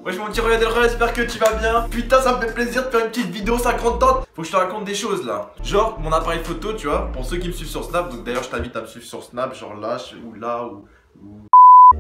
Wesh mon petit Royal, j'espère que tu vas bien. Putain, ça me fait plaisir de faire une petite vidéo 50 tentes. Faut que je te raconte des choses là. Genre mon appareil photo, tu vois, pour ceux qui me suivent sur Snap. Donc d'ailleurs je t'invite à me suivre sur Snap, genre là ou là ou...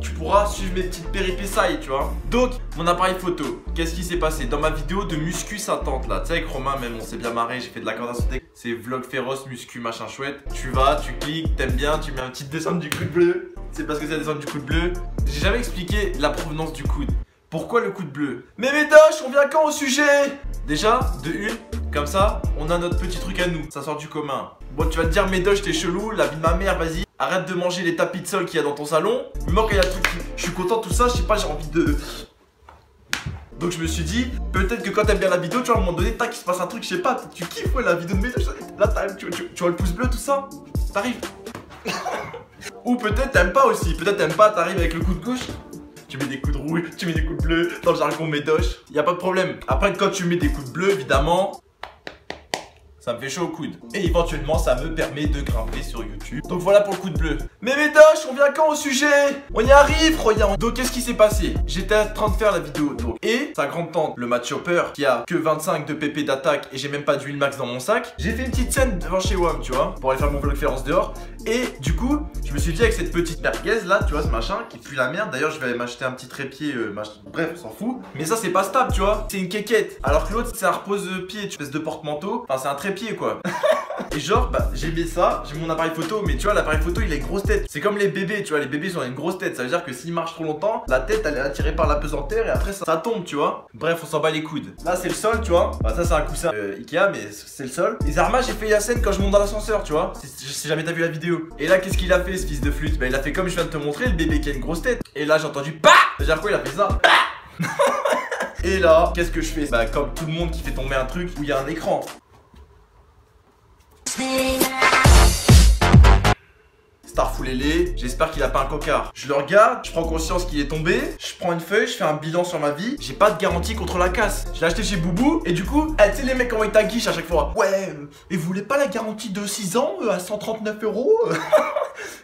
Tu pourras suivre mes petites péripéties, tu vois. Donc, mon appareil photo, qu'est-ce qui s'est passé? Dans ma vidéo de muscu ça tente là, tu sais avec Romain même, on s'est bien marré, j'ai fait de la corde à sauter. C'est vlog féroce, muscu, machin chouette. Tu vas, tu cliques, t'aimes bien, tu mets un petit descente du coude bleu. C'est parce que c'est la descente du coude bleu. J'ai jamais expliqué la provenance du coude. Pourquoi le coude bleu? Mais Médoche, on vient quand au sujet? Déjà, de une, comme ça, on a notre petit truc à nous. Ça sort du commun. Bon, tu vas te dire, Médoche, t'es chelou, la vie de ma mère, vas-y. Arrête de manger les tapis de sol qu'il y a dans ton salon. Mais moi, quand il y a le truc, je suis content de tout ça, je sais pas, j'ai envie de... Donc je me suis dit, peut-être que quand t'aimes bien la vidéo, tu vois, à un moment donné, tac, il se passe un truc, je sais pas, tu kiffes ouais, la vidéo de Médoche. Là, tu vois le pouce bleu, tout ça, t'arrives. Ou peut-être t'aimes pas aussi, peut-être t'aimes pas, t'arrives avec le coup de gauche. Tu mets des coups de rouge, tu mets des coups de bleu, dans le jargon Médoche, y a pas de problème. Après, quand tu mets des coups de bleu, évidemment, ça me fait chaud au coude. Et éventuellement, ça me permet de grimper sur YouTube. Donc voilà pour le coup de bleu. Mais Médoche, on vient quand au sujet? On y arrive, regarde. Donc qu'est-ce qui s'est passé? J'étais en train de faire la vidéo. Donc, et sa grande tante, le Mad Chopper, qui a que 25 de pp d'attaque et j'ai même pas d'huile max dans mon sac. J'ai fait une petite scène devant chez WAM, tu vois, pour aller faire mon vlog féroce dehors. Et du coup, je me suis dit avec cette petite merguez là, tu vois, ce machin qui pue la merde. D'ailleurs, je vais aller m'acheter un petit trépied, bref, on s'en fout. Mais ça, c'est pas stable, tu vois. C'est une quéquette. Alors que l'autre, c'est un repose-pied, tu espèce de porte-manteau. Enfin, c'est un trépied, quoi. Et genre, bah, j'ai mis ça, j'ai mon appareil photo, mais tu vois, l'appareil photo, il a une grosse tête. C'est comme les bébés, tu vois, les bébés ils ont une grosse tête. Ça veut dire que s'ils marchent trop longtemps, la tête, elle est attirée par la pesanteur et après, ça tombe, tu vois. Bref, on s'en bat les coudes. Là, c'est le sol, tu vois. Bah, ça, c'est un coussin Ikea, mais c'est le sol. Les armages, j'ai fait la scène quand je monte dans l'ascenseur, tu vois. Si jamais t'as vu la vidéo. Et là, qu'est-ce qu'il a fait, ce fils de flûte? Bah, il a fait comme je viens de te montrer, le bébé qui a une grosse tête. Et là, j'ai entendu bah. C'est-à-dire quoi, il a fait ça? Bah. Et là, qu'est-ce que je fais? Bah, comme tout le monde qui fait tomber un truc où il y a un écran. Starfoulélé, j'espère qu'il a pas un cocard. Je le regarde, je prends conscience qu'il est tombé, je prends une feuille, je fais un bilan sur ma vie. J'ai pas de garantie contre la casse. Je l'ai acheté chez Boubou et du coup, tu sais les mecs comment ils t'aguichent à chaque fois. Ouais, et vous voulez pas la garantie de 6 ans à 139 €?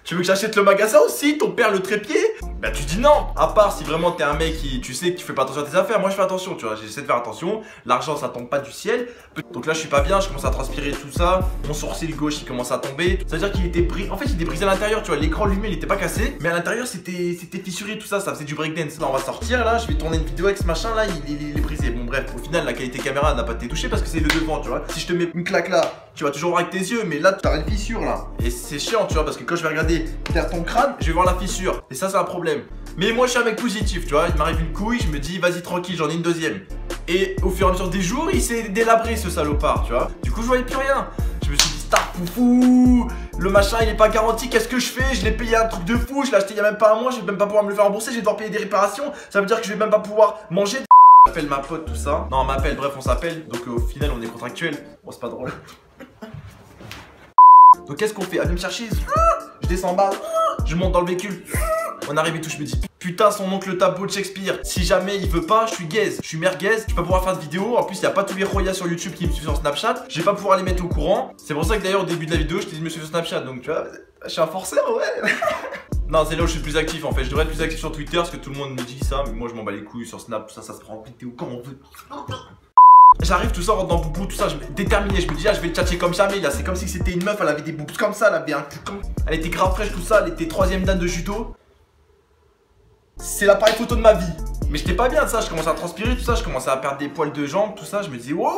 Tu veux que j'achète le magasin aussi, ton père le trépied? Bah tu dis non. À part si vraiment t'es un mec qui, tu sais que tu fais pas attention à tes affaires. Moi je fais attention, tu vois, j'essaie de faire attention. L'argent ça tombe pas du ciel. Donc là je suis pas bien, je commence à transpirer tout ça. Mon sourcil gauche il commence à tomber. Ça veut dire qu'il était brisé. En fait il était brisé à l'intérieur, tu vois, l'écran lui-même il était pas cassé. Mais à l'intérieur c'était fissuré tout ça, ça faisait du breakdance. Là on va sortir là, je vais tourner une vidéo avec ce machin là, il est brisé. Bon bref, au final la qualité caméra n'a pas été touchée parce que c'est le devant, tu vois. Si je te mets une claque là, tu vas toujours voir avec tes yeux, mais là t'as une fissure là. Et c'est chiant, tu vois, parce que quand je vais regarder derrière ton crâne, je vais voir la fissure. Et ça c'est un problème. Mais moi je suis un mec positif, tu vois, il m'arrive une couille, je me dis vas-y tranquille, j'en ai une deuxième. Et au fur et à mesure des jours, il s'est délabré ce salopard, tu vois. Du coup je voyais plus rien. Je me suis dit star foufou, le machin il est pas garanti, qu'est-ce que je fais? Je l'ai payé un truc de fou, je l'ai acheté il y a même pas un mois, je vais même pas pouvoir me le faire rembourser, je vais devoir payer des réparations. Ça veut dire que je vais même pas pouvoir manger. J'appelle ma pote, tout ça. Non, on m'appelle, bref, on s'appelle. Donc au final on est contractuel. Bon c'est pas drôle. Donc qu'est-ce qu'on fait? Elle vient me chercher, je descends en bas, je monte dans le véhicule. On arrive et tout, je me dis putain son oncle Tableau de Shakespeare. Si jamais il veut pas, je suis gaze, je suis merguez, je vais pas pouvoir faire de vidéo. En plus il y a pas tous les royas sur YouTube qui me suivent sur Snapchat. Je vais pas pouvoir les mettre au courant. C'est pour ça que d'ailleurs au début de la vidéo je t'ai dit de me suivre sur Snapchat. Donc tu vois, je suis un forceur ouais. Non c'est là où je suis le plus actif en fait. Je devrais être plus actif sur Twitter parce que tout le monde me dit ça. Mais moi je m'en bats les couilles sur Snap, ça se prend en vidéo quand on veut. J'arrive tout ça, rentre dans Boubou, tout ça, déterminé, je me dis ah je vais le tchatcher comme jamais là, c'est comme si c'était une meuf, elle avait des boobs comme ça, elle avait un cul comme... Elle était grave fraîche tout ça, elle était 3ème dan de judo. C'est l'appareil photo de ma vie. Mais j'étais pas bien de ça, je commençais à transpirer tout ça, je commençais à perdre des poils de jambes, tout ça, je me disais wow,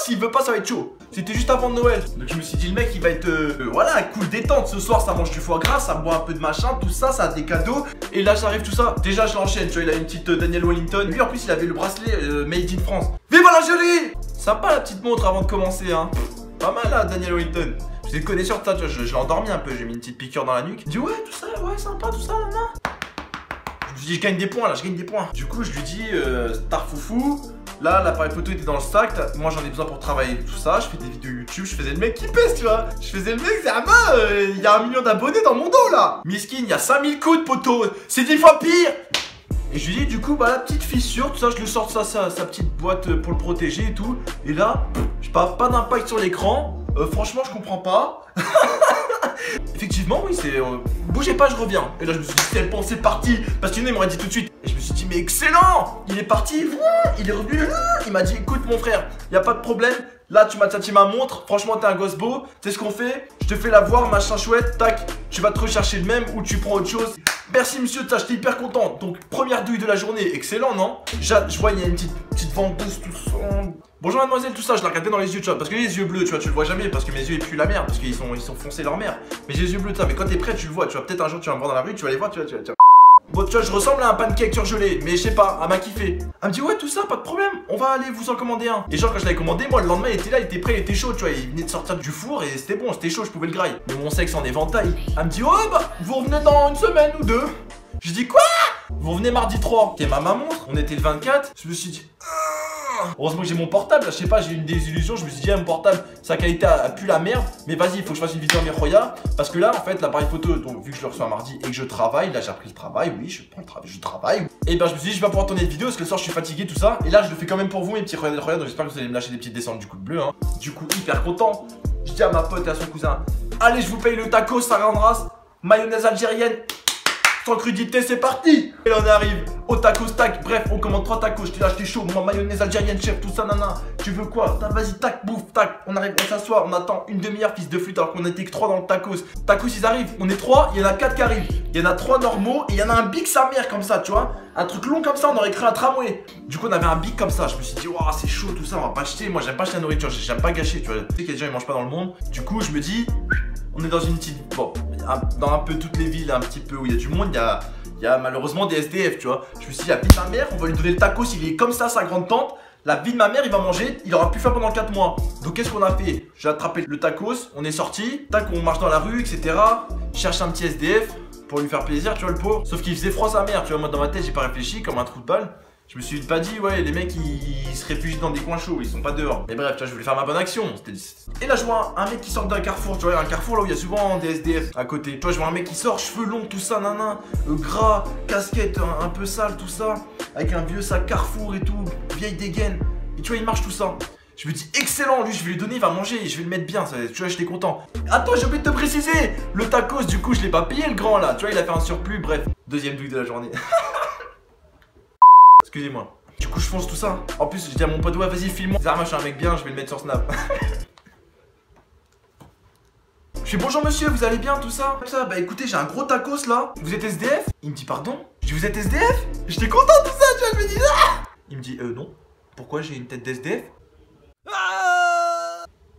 s'il veut pas ça va être chaud. C'était juste avant Noël. Donc je me suis dit le mec il va être voilà, cool détente, ce soir ça mange du foie gras, ça boit un peu de machin, tout ça, ça a des cadeaux. Et là j'arrive tout ça, déjà je l'enchaîne, tu vois, il a une petite Daniel Wellington. Lui en plus il avait le bracelet Made in France. Vive l'Algérie! Sympa la petite montre avant de commencer hein. Pas mal là Daniel Wellington. Je les connais sur ça, tu vois, je l'ai endormi un peu, j'ai mis une petite piqûre dans la nuque. Il dit ouais tout ça, ouais sympa tout ça, nan. Je lui dis je gagne des points là, je gagne des points. Du coup je lui dis star foufou. Là l'appareil photo était dans le sac, moi j'en ai besoin pour travailler tout ça, je fais des vidéos YouTube, je faisais le mec qui pèse tu vois. Je faisais le mec, c'est ah bah il y a 1 million d'abonnés dans mon dos là. Miskin, il y a 5000 coups de poteau, c'est 10 fois pire. Et je lui dis du coup bah la petite fissure, tout ça, je lui sors sa petite boîte pour le protéger et tout. Et là, je pas d'impact sur l'écran, franchement je comprends pas. effectivement, oui, c'est. Bougez pas, je reviens. Et là, je me suis dit, c'est bon, c'est parti. Parce qu'il m'aurait dit tout de suite. Et je me suis dit, mais excellent. Il est parti, il est revenu. Il m'a dit, écoute, mon frère, y a pas de problème. Là, tu m'as tâté ma montre. Franchement, t'es un gosse beau. Tu sais ce qu'on fait? Je te fais la voir, machin chouette. Tac, tu vas te rechercher le même ou tu prends autre chose. Merci, monsieur, j'étais hyper content. Donc, première douille de la journée. Excellent, non? Je vois, il y a une petite ventouse, tout ça. Bonjour, mademoiselle, tout ça. Je la regardais dans les yeux, tu vois. Parce que les yeux bleus, tu vois, tu le vois jamais. Parce que mes yeux, ils puent la merde. Parce qu'ils sont foncés leur mère. Mais j'ai les yeux bleus, tu vois. Mais quand t'es prêt, tu le vois. Tu vois, peut-être un jour, tu vas me voir dans la rue. Tu vas les voir, tu vois. Bon, tu vois, je ressemble à un pancake surgelé, mais je sais pas, elle m'a kiffé. Elle me dit, ouais, tout ça, pas de problème, on va aller vous en commander un. Et genre, quand je l'avais commandé, moi, le lendemain, il était là, il était prêt, il était chaud, tu vois, il venait de sortir du four et c'était bon, c'était chaud, je pouvais le grailler. Mais mon sexe en éventail. Elle me dit, oh, bah, vous revenez dans une semaine ou deux. Je dis, quoi? Vous revenez mardi 3. Ok, ma montre, on était le 24. Je me suis dit, heureusement que j'ai mon portable, là, je sais pas, j'ai eu une désillusion. Je me suis dit, mon portable, sa qualité a pu la merde. Mais vas-y, il faut que je fasse une vidéo à mes Roya. Parce que là, en fait, l'appareil photo, donc vu que je le reçois mardi et que je travaille, là j'ai appris le travail, oui, je prends le travail, je travaille. Et ben je me suis dit, je vais pas pouvoir tourner de vidéo parce que le soir je suis fatigué, tout ça. Et là, je le fais quand même pour vous, mes petits Roya, donc j'espère que vous allez me lâcher des petites descentes du coup de bleu. Hein. Du coup, hyper content. Je dis à ma pote et à son cousin, allez, je vous paye le taco, ça rendra mayonnaise algérienne. Sans crudité, c'est parti. Et là on arrive au taco stack. Bref, on commande 3 tacos. Je t'ai là, j'étais chaud. Moi, mayonnaise algérienne, chef, tout ça, nana. Tu veux quoi? Vas-y, tac, bouffe, tac. On arrive, on s'assoit, on attend une demi-heure, fils de flûte, alors qu'on était que 3 dans le tacos. Tacos, ils arrivent. On est 3, il y en a 4 qui arrivent. Il y en a 3 normaux et il y en a un big sa mère comme ça, tu vois. Un truc long comme ça, on aurait créé un tramway. Du coup, on avait un big comme ça. Je me suis dit, waouh, c'est chaud, tout ça, on va pas acheter. Moi, j'aime pas acheter la nourriture, j'aime pas gâcher, tu vois. Tu sais qu'il y a des gens, ils mangent pas dans le monde. Du coup, je me dis, on est dans une petite. Bon, dans un peu toutes les villes, un petit peu où il y a du monde, il y a malheureusement des SDF, tu vois. Je me suis dit, la vie de ma mère, on va lui donner le tacos, il est comme ça, sa grande tante. La vie de ma mère, il va manger, il aura plus faim pendant 4 mois. Donc qu'est-ce qu'on a fait? J'ai attrapé le tacos, on est sorti, tac, on marche dans la rue, etc. Cherche un petit SDF pour lui faire plaisir, tu vois, le pauvre. Sauf qu'il faisait froid sa mère, tu vois. Moi, dans ma tête, j'ai pas réfléchi comme un trou de balle. Je me suis pas dit, ouais, les mecs ils se réfugient dans des coins chauds, ils sont pas dehors. Mais bref, tu vois, je voulais faire ma bonne action. Et là, je vois un mec qui sort d'un carrefour, tu vois, un carrefour là où il y a souvent des SDF à côté. Tu vois, je vois un mec qui sort, cheveux longs, tout ça, nanan, gras, casquette un peu sale, tout ça, avec un vieux sac Carrefour et tout, vieille dégaine. Et tu vois, il marche tout ça. Je me dis, excellent, lui, je vais lui donner, il va manger, je vais le mettre bien, ça, tu vois, j'étais content. Attends, j'ai oublié de te préciser, le tacos, du coup, je l'ai pas payé, le grand là, tu vois, il a fait un surplus, bref. Deuxième douille de la journée. Excusez-moi. Du coup, je fonce tout ça. En plus, je dis à mon pote, ouais, vas-y, filme-moi. Zarma, je suis un mec bien, je vais le mettre sur Snap. Je fais bonjour monsieur, vous allez bien, tout ça? Ça, bah écoutez, j'ai un gros tacos là. Vous êtes SDF? Il me dit pardon? Je dis, vous êtes SDF? J'étais content de tout ça, tu vois, je me dis, ah! Il me dit, non. Pourquoi j'ai une tête d'SDF?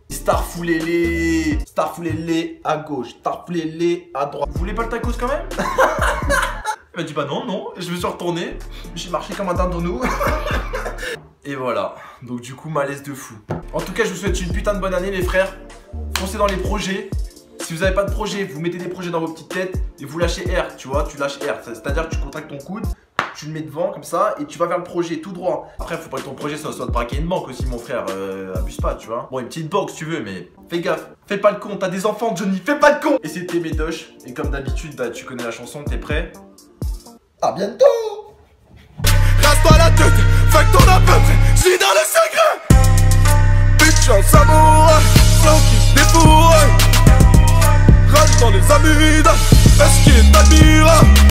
Starfoulez-les. Starfoulez-les à gauche, starfoulez-les à droite. Vous voulez pas le tacos quand même? Il m'a dit bah non, non, je me suis retourné, j'ai marché comme un dindon. Et voilà, donc du coup malaise de fou. En tout cas je vous souhaite une putain de bonne année les frères. Foncez dans les projets. Si vous avez pas de projet, vous mettez des projets dans vos petites têtes et vous lâchez R, tu vois, tu lâches R. C'est-à-dire que tu contractes ton coude, tu le mets devant comme ça et tu vas vers le projet tout droit. Après faut pas que ton projet ça soit de braquer une banque aussi mon frère, abuse pas tu vois. Bon une petite banque si tu veux mais fais gaffe, fais pas le con, t'as des enfants Johnny, fais pas le con. Et c'était Médoche et comme d'habitude bah tu connais la chanson, t'es prêt? À bientôt. Rase-toi la tête, fais que t'en as peu près, j'suis dans le secret. Bitch en samouraï, flow qui se défouraille. Rage dans les amides, est-ce qu'il est admirable?